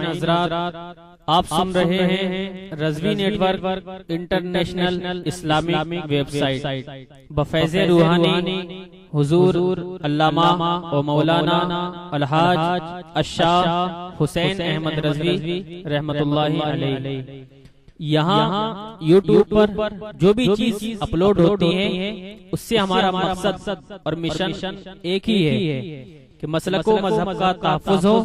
سامعین حضرات، آپ سن رہے ہیں Rizvi network international Islamic website بفیض روحانی حضور علامہ و مولانا الحاج الشاہ حسین احمد رضوی رحمت اللہ علیہ۔ یہاں یوٹیوب پر جو بھی چیز اپلوڈ ہوتی ہے اس سے ہمارا مقصد اور مشن ایک ہی ہے کہ مسلک و مذہب کا تحفظ ہو،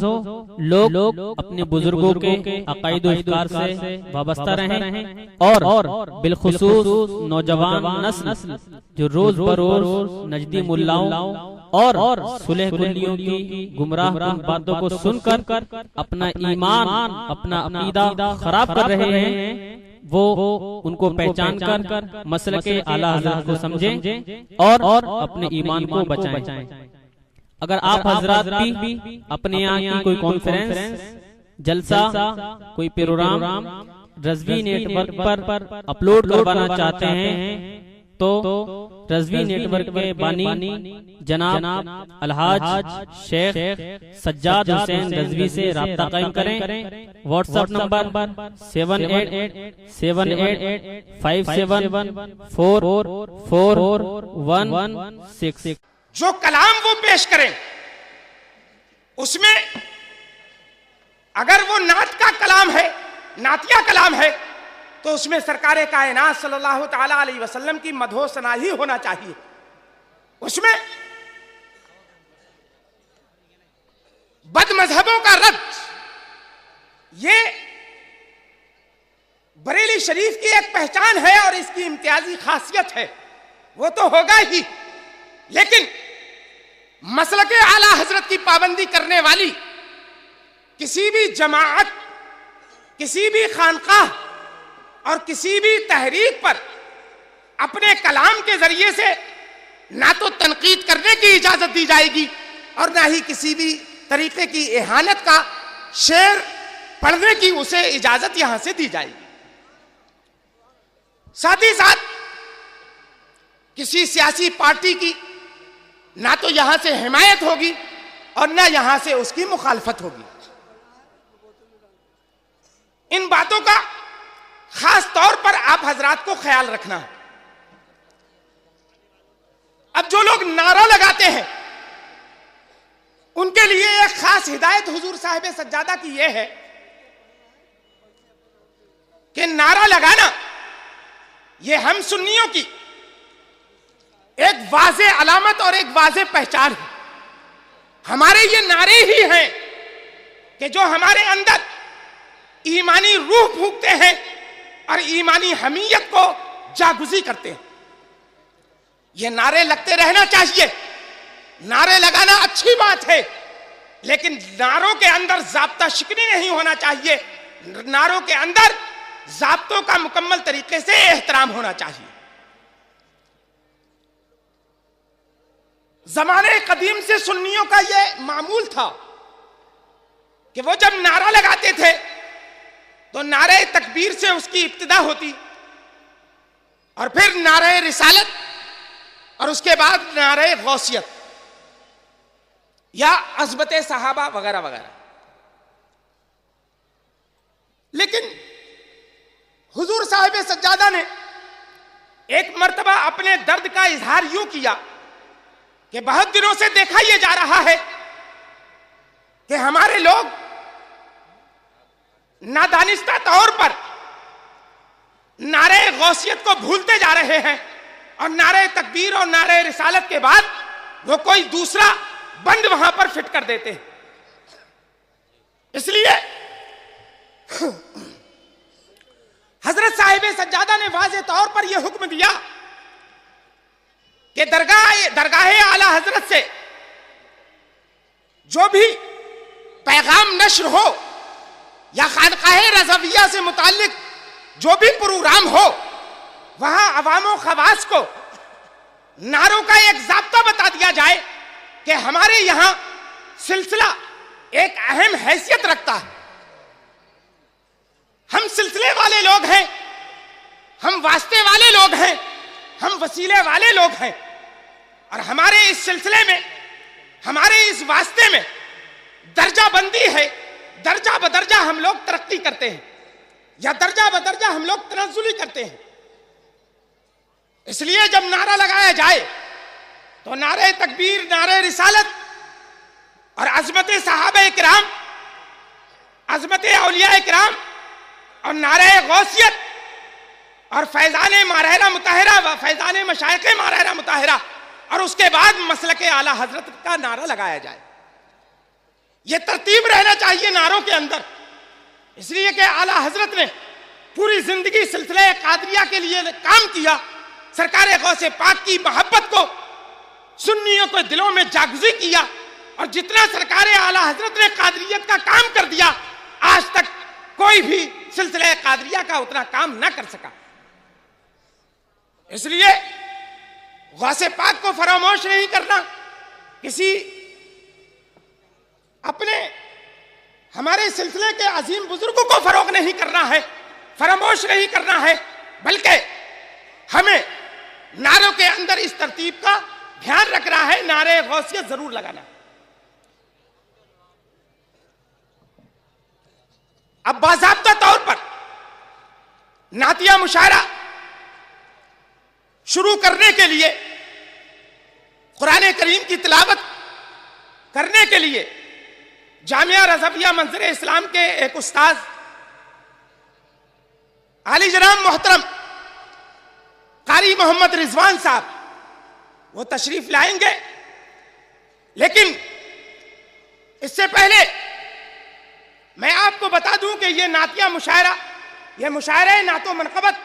لوگ اپنے بزرگوں کے عقائد و افکار سے وابستہ رہیں، اور بالخصوص نوجوان نسل جو روز بروز نجدی ملاؤں اور صلح کلیوں کی گمراہ کن باتوں کو سن کر اپنا ایمان، اپنا عقیدہ خراب کر رہے ہیں، وہ ان کو پہچان کر مسلک اعلیٰ حضرت کو سمجھیں اور اپنے ایمان کو بچائیں۔ اگر آپ حضرات بھی اپنے یہاں کی کوئی کانفرنس، جلسہ، کوئی پروگرام رضوی نیٹ ورک پر اپلوڈ کروانا چاہتے ہیں تو رضوی نیٹ ورک کے بانی جناب الحاج شیخ سجاد حسین رضوی سے رابطہ قائم کریں۔ What's app number 7857874416۔ جو کلام وہ پیش کریں اس میں اگر وہ نعت کا کلام ہے، نعتیہ کلام ہے، تو اس میں سرکار کائنات صلی اللہ تعالی علیہ وسلم کی مدح و ثنا ہی ہونا چاہیے۔ اس میں بد مذہبوں کا رد، یہ بریلی شریف کی ایک پہچان ہے اور اس کی امتیازی خاصیت ہے، وہ تو ہوگا ہی، لیکن مسلک اعلیٰ حضرت کی پابندی کرنے والی کسی بھی جماعت، کسی بھی خانقاہ اور کسی بھی تحریک پر اپنے کلام کے ذریعے سے نہ تو تنقید کرنے کی اجازت دی جائے گی اور نہ ہی کسی بھی طریقے کی اہانت کا شعر پڑھنے کی اسے اجازت یہاں سے دی جائے گی۔ ساتھ ہی ساتھ کسی سیاسی پارٹی کی نہ تو یہاں سے حمایت ہوگی اور نہ یہاں سے اس کی مخالفت ہوگی۔ ان باتوں کا خاص طور پر آپ حضرات کو خیال رکھنا ہے۔ اب جو لوگ نعرہ لگاتے ہیں ان کے لیے ایک خاص ہدایت حضور صاحب سجادہ کی یہ ہے کہ نعرہ لگانا یہ ہم سنیوں کی ایک واضح علامت اور ایک واضح پہچان ہے۔ ہمارے یہ نعرے ہی ہیں کہ جو ہمارے اندر ایمانی روح پھونکتے ہیں اور ایمانی حمیت کو جاگزی کرتے ہیں۔ یہ نعرے لگتے رہنا چاہیے، نعرے لگانا اچھی بات ہے، لیکن نعروں کے اندر ضابطہ شکنی نہیں ہونا چاہیے، نعروں کے اندر ضابطوں کا مکمل طریقے سے احترام ہونا چاہیے۔ زمانے قدیم سے سنیوں کا یہ معمول تھا کہ وہ جب نعرہ لگاتے تھے تو نعرہ تکبیر سے اس کی ابتدا ہوتی اور پھر نعرہ رسالت اور اس کے بعد نعرہ غوثیت یا عظمت صحابہ وغیرہ وغیرہ۔ لیکن حضور صاحب سجادہ نے ایک مرتبہ اپنے درد کا اظہار یوں کیا کہ بہت دنوں سے دیکھا یہ جا رہا ہے کہ ہمارے لوگ نادانستہ طور پر نعرہ غوثیت کو بھولتے جا رہے ہیں اور نعرہ تکبیر اور نعرہ رسالت کے بعد وہ کوئی دوسرا بند وہاں پر فٹ کر دیتے ہیں۔ اس لیے حضرت صاحب سجادہ نے واضح طور پر یہ حکم دیا کہ درگاہ اعلیٰ حضرت سے جو بھی پیغام نشر ہو یا خانقاہ رضویہ سے متعلق جو بھی پروگرام ہو، وہاں عوام و خواص کو نعروں کا ایک ضابطہ بتا دیا جائے کہ ہمارے یہاں سلسلہ ایک اہم حیثیت رکھتا ہے۔ ہم سلسلے والے لوگ ہیں، ہم واسطے والے لوگ ہیں، ہم وسیلے والے لوگ ہیں، اور ہمارے اس سلسلے میں، ہمارے اس واسطے میں درجہ بندی ہے، درجہ بدرجہ ہم لوگ ترقی کرتے ہیں یا درجہ بدرجہ ہم لوگ تنزلی کرتے ہیں. اس لیے جب نعرہ لگایا جائے تو نعرہ تکبیر، نعرہ رسالت اور عظمت صحابہ کرام، عظمت اولیاء کرام اور نعرہ غوثیت اور فیضان ماہرہ مطہرہ و فیضان مشائخ ماہرہ مطہرہ اور اس کے بعد مسلک اعلی حضرت کا نعرہ لگایا جائے. یہ ترتیب رہنا چاہیے نعروں کے اندر. اس لیے کہ اعلی حضرت نے پوری زندگی سلسلہ قادریہ کے لیے کام کیا. سرکار غوث پاک کی محبت کو سنیوں کو دلوں میں جاگزی کیا، اور جتنا سرکار اعلی حضرت نے قادریت کا کام کر دیا، آج تک کوئی بھی سلسلہ قادریہ کا اتنا کام نہ کر سکا. اس لیے غوث پاک کو فراموش نہیں کرنا، کسی اپنے ہمارے سلسلے کے عظیم بزرگوں کو فروغ نہیں کرنا ہے، فراموش نہیں کرنا ہے، بلکہ ہمیں نعروں کے اندر اس ترتیب کا دھیان رکھنا ہے. نعرہ غوثیت ضرور لگانا. اب باضابطہ طور پر نعتیہ مشاعرہ شروع کرنے کے لیے، قرآن کریم کی تلاوت کرنے کے لیے جامعہ رضویہ منظر اسلام کے ایک استاذ عالی جناب محترم قاری محمد رضوان صاحب وہ تشریف لائیں گے. لیکن اس سے پہلے میں آپ کو بتا دوں کہ یہ نعتیہ مشاعرہ، یہ مشاعرہ نعت و منقبت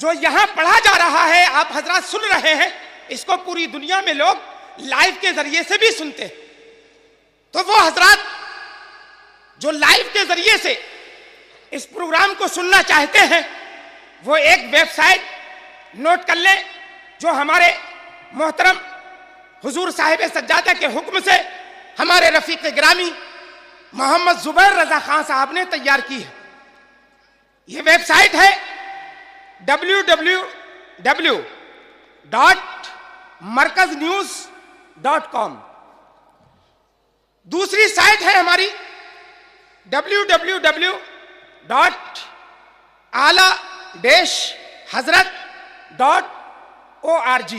جو یہاں پڑھا جا رہا ہے، آپ حضرات سن رہے ہیں، اس کو پوری دنیا میں لوگ لائیو کے ذریعے سے بھی سنتے ہیں. تو وہ حضرات جو لائیو کے ذریعے سے اس پروگرام کو سننا چاہتے ہیں، وہ ایک ویب سائٹ نوٹ کر لیں جو ہمارے محترم حضور صاحب سجادہ کے حکم سے ہمارے رفیق گرامی محمد زبیر رضا خان صاحب نے تیار کی ہے. یہ ویب سائٹ ہے www.markaznews.com. دوسری سائٹ ہے ہماری www.ala-hazrat.org.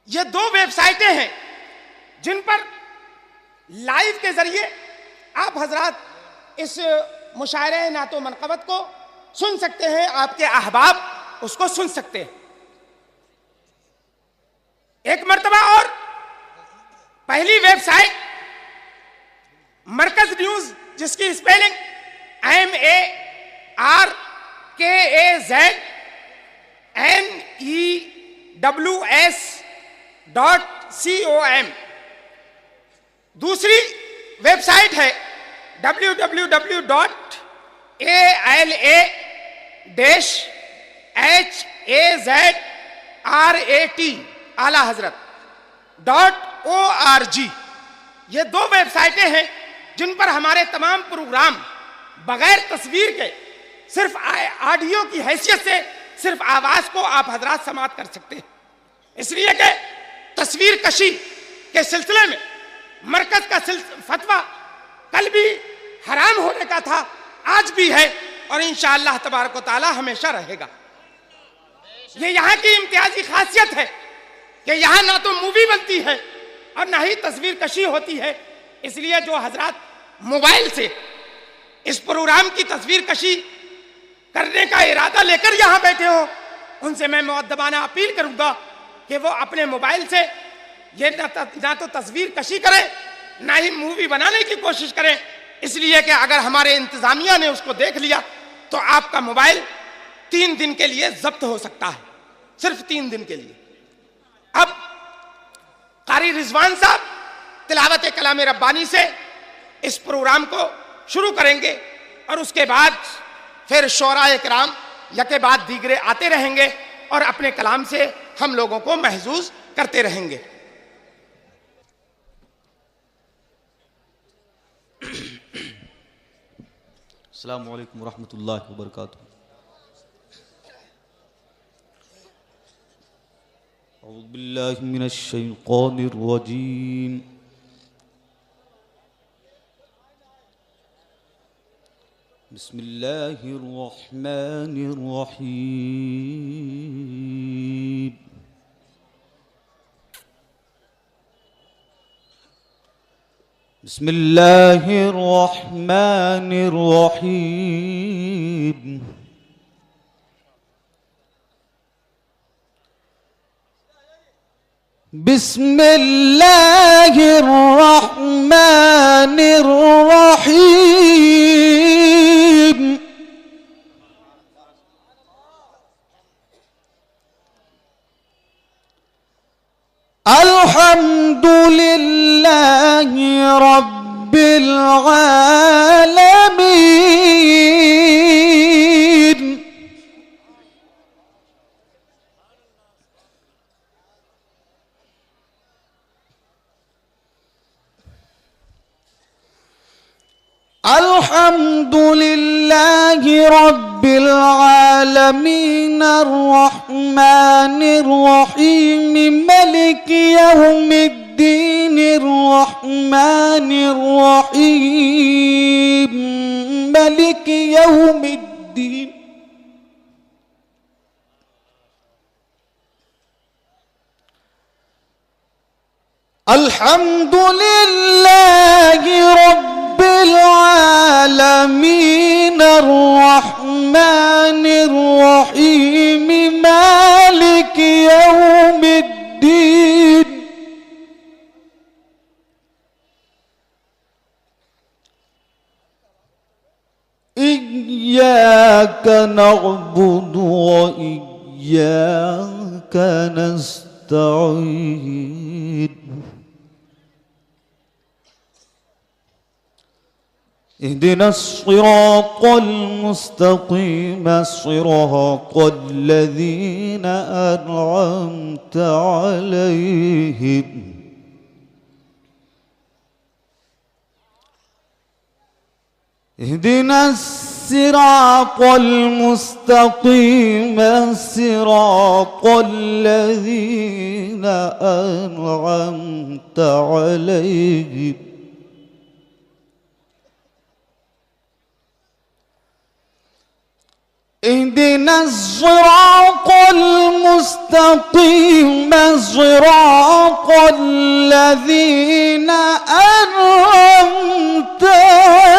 یہ دو ویب سائٹیں ہیں جن پر لائیو کے ذریعے آپ حضرات اس مشاعرہ نعت و منقبت کو سن سکتے ہیں، آپ کے احباب اس کو سن سکتے ہیں. ایک مرتبہ اور پہلی ویب سائٹ مرکز نیوز، جس کی اسپیلنگ MARKAZNEWS.com. دوسری ویب سائٹ ہے www.ala-hazrat.org. یہ دو ویب سائٹیں ہیں جن پر ہمارے تمام پروگرام بغیر تصویر کے، صرف آڈیو کی حیثیت سے، صرف آواز کو آپ حضرات سماعت کر سکتے ہیں. اس لیے کہ تصویر کشی کے سلسلے میں مرکز کا فتویٰ کل بھی حرام ہونے کا تھا، آج بھی ہے، اور انشاءاللہ تبارک و تعالی ہمیشہ رہے گا. یہ یہاں کی امتیازی خاصیت ہے کہ یہاں نہ تو مووی بنتی ہے اور نہ ہی تصویر کشی ہوتی ہے. اس لیے جو حضرات موبائل سے اس پروگرام کی تصویر کشی کرنے کا ارادہ لے کر یہاں بیٹھے ہو، ان سے میں مؤدبانہ اپیل کروں گا کہ وہ اپنے موبائل سے یہ نہ تو تصویر کشی کریں، نہ ہی مووی بنانے کی کوشش کریں. اس لیے کہ اگر ہمارے انتظامیہ نے اس کو دیکھ لیا تو آپ کا موبائل 3 دن کے لیے ضبط ہو سکتا ہے، صرف 3 دن کے لیے. اب قاری رضوان صاحب تلاوت کلام ربانی سے اس پروگرام کو شروع کریں گے، اور اس کے بعد پھر شعراء کرام یکے بعد دیگرے آتے رہیں گے اور اپنے کلام سے ہم لوگوں کو محظوظ کرتے رہیں گے. السلام علیکم ورحمۃ اللہ وبرکاتہ. اعوذ باللہ من الشیطان الرجیم. بسم الله الرحمن الرحيم. بسم الله الرحمن الرحيم. بسم الله الرحمن الرحيم. الحمد لله رب العالمين. الحمد لله رب العالمين الرحمن الرحيم ملك يوم الدين الرحمن الرحيم ملك يوم الدين. الحمد لله رب العالمين الرحمن الرحيم مالك يوم الدين. إياك نعبد وإياك نستعين. اهدنا الصراط المستقيم صراط الذين أنعمت عليهم اهدنا الصراط المستقيم صراط الذين أنعمت عليهم اهدنا الصراط المستقيم صراط الذين أنعمت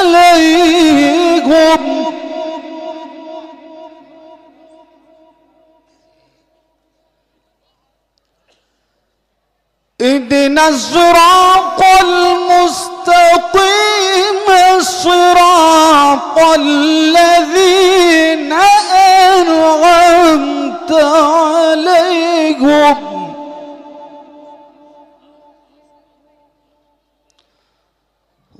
عليهم اهدنا الصراط المستقيم صراط الذين أنعمت عليهم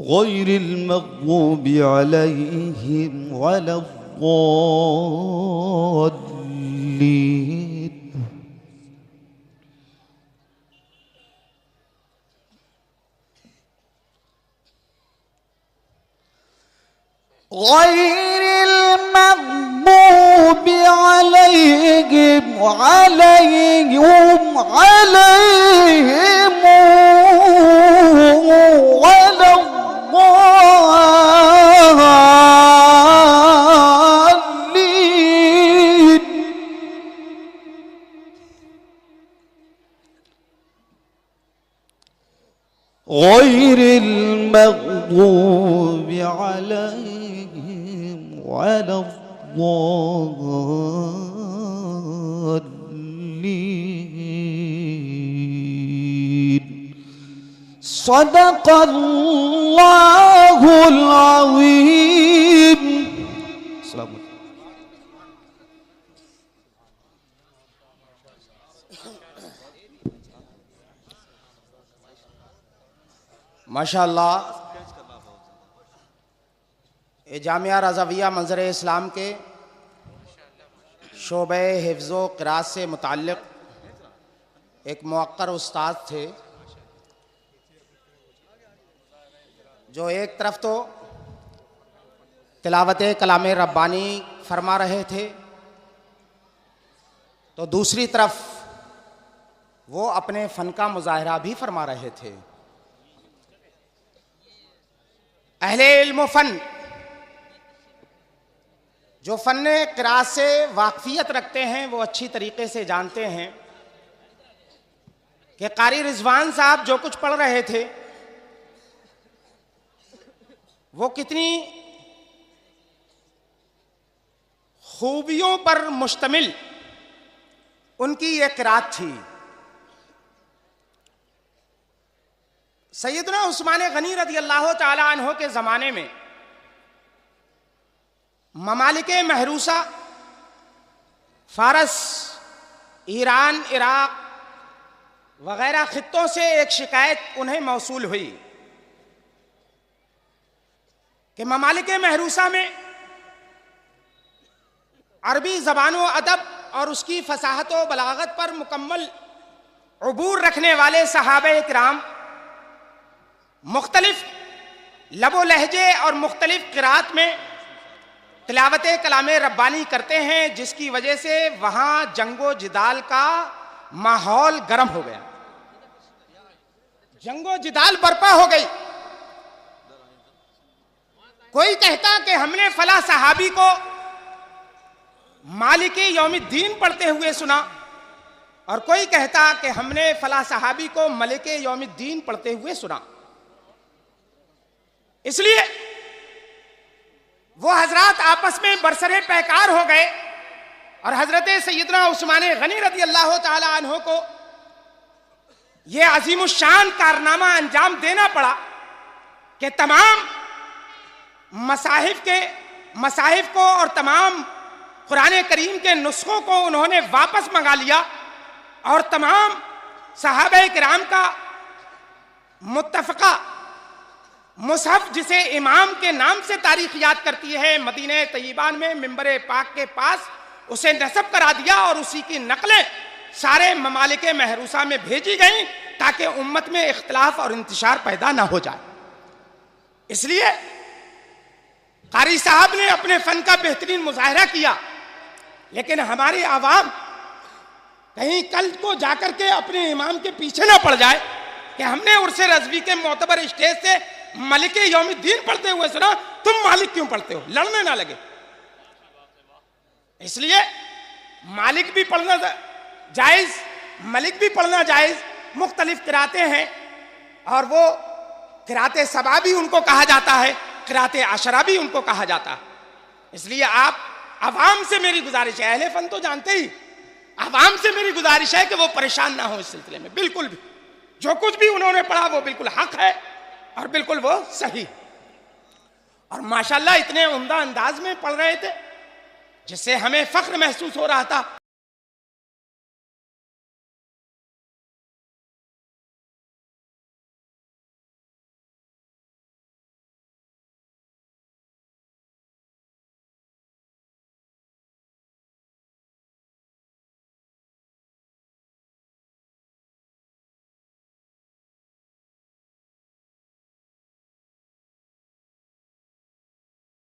غير المغضوب عليهم ولا الضالين. غير المغضوب عليهم ولا الضالين. غير المغضوب عليهم ولا الضالين. صدق الله العظيم. السلام عليكم. ماشاءاللہ یہ جامعہ رضویہ منظر اسلام کے شعبہ حفظ و قراءت سے متعلق ایک موقر استاد تھے جو ایک طرف تو تلاوت کلام ربانی فرما رہے تھے تو دوسری طرف وہ اپنے فن کا مظاہرہ بھی فرما رہے تھے. اہل علم و فن جو فن قراءت سے واقفیت رکھتے ہیں وہ اچھی طریقے سے جانتے ہیں کہ قاری رضوان صاحب جو کچھ پڑھ رہے تھے وہ کتنی خوبیوں پر مشتمل ان کی یہ قرات تھی. سیدنا عثمان غنی رضی اللہ تعالی عنہ کے زمانے میں ممالک محروسہ فارس، ایران، عراق وغیرہ خطوں سے ایک شکایت انہیں موصول ہوئی کہ ممالک محروسہ میں عربی زبان و ادب اور اس کی فصاحت و بلاغت پر مکمل عبور رکھنے والے صحابہ کرام مختلف لب و لہجے اور مختلف قرات میں تلاوت کلام ربانی کرتے ہیں، جس کی وجہ سے وہاں جنگ و جدال کا ماحول گرم ہو گیا، جنگ و جدال برپا ہو گئی. کوئی کہتا کہ ہم نے فلاں صحابی کو مالک یوم الدین پڑھتے ہوئے سنا، اور کوئی کہتا کہ ہم نے فلاں صحابی کو ملک یوم الدین پڑھتے ہوئے سنا. اس لیے وہ حضرات آپس میں برسرے پیکار ہو گئے اور حضرت سیدنا عثمان غنی رضی اللہ تعالی عنہ کو یہ عظیم الشان کارنامہ انجام دینا پڑا کہ تمام مصاحف کو اور تمام قرآن کریم کے نسخوں کو انہوں نے واپس منگا لیا، اور تمام صحابہ کرام کا متفقہ مصحف، جسے امام کے نام سے تاریخ یاد کرتی ہے، مدینہ طیبہ میں منبر پاک کے پاس اسے نصب کرا دیا، اور اسی کی نقلیں سارے ممالک محروسہ میں بھیجی گئیں تاکہ امت میں اختلاف اور انتشار پیدا نہ ہو جائے. اس لیے قاری صاحب نے اپنے فن کا بہترین مظاہرہ کیا، لیکن ہماری عوام کہیں کل کو جا کر کے اپنے امام کے پیچھے نہ پڑ جائے کہ ہم نے عرس رضوی کے معتبر اسٹیج سے ملک یوم الدین پڑھتے ہوئے سنا، تم مالک کیوں پڑھتے ہو، لڑنے نہ لگے. اس لیے مالک بھی پڑھنا جائز، ملک بھی پڑھنا جائز. مختلف قراتیں ہیں، اور وہ قرات سبا بھی ان کو کہا جاتا ہے، قرات عشرہ بھی ان کو کہا جاتا ہے. اس لیے آپ عوام سے میری گزارش ہے، اہل فن تو جانتے ہی، عوام سے میری گزارش ہے کہ وہ پریشان نہ ہو اس سلسلے میں. بالکل بھی جو کچھ بھی انہوں نے پڑھا وہ بالکل حق ہے اور بالکل وہ صحیح، اور ماشاءاللہ اتنے عمدہ انداز میں پڑھ رہے تھے جس سے ہمیں فخر محسوس ہو رہا تھا.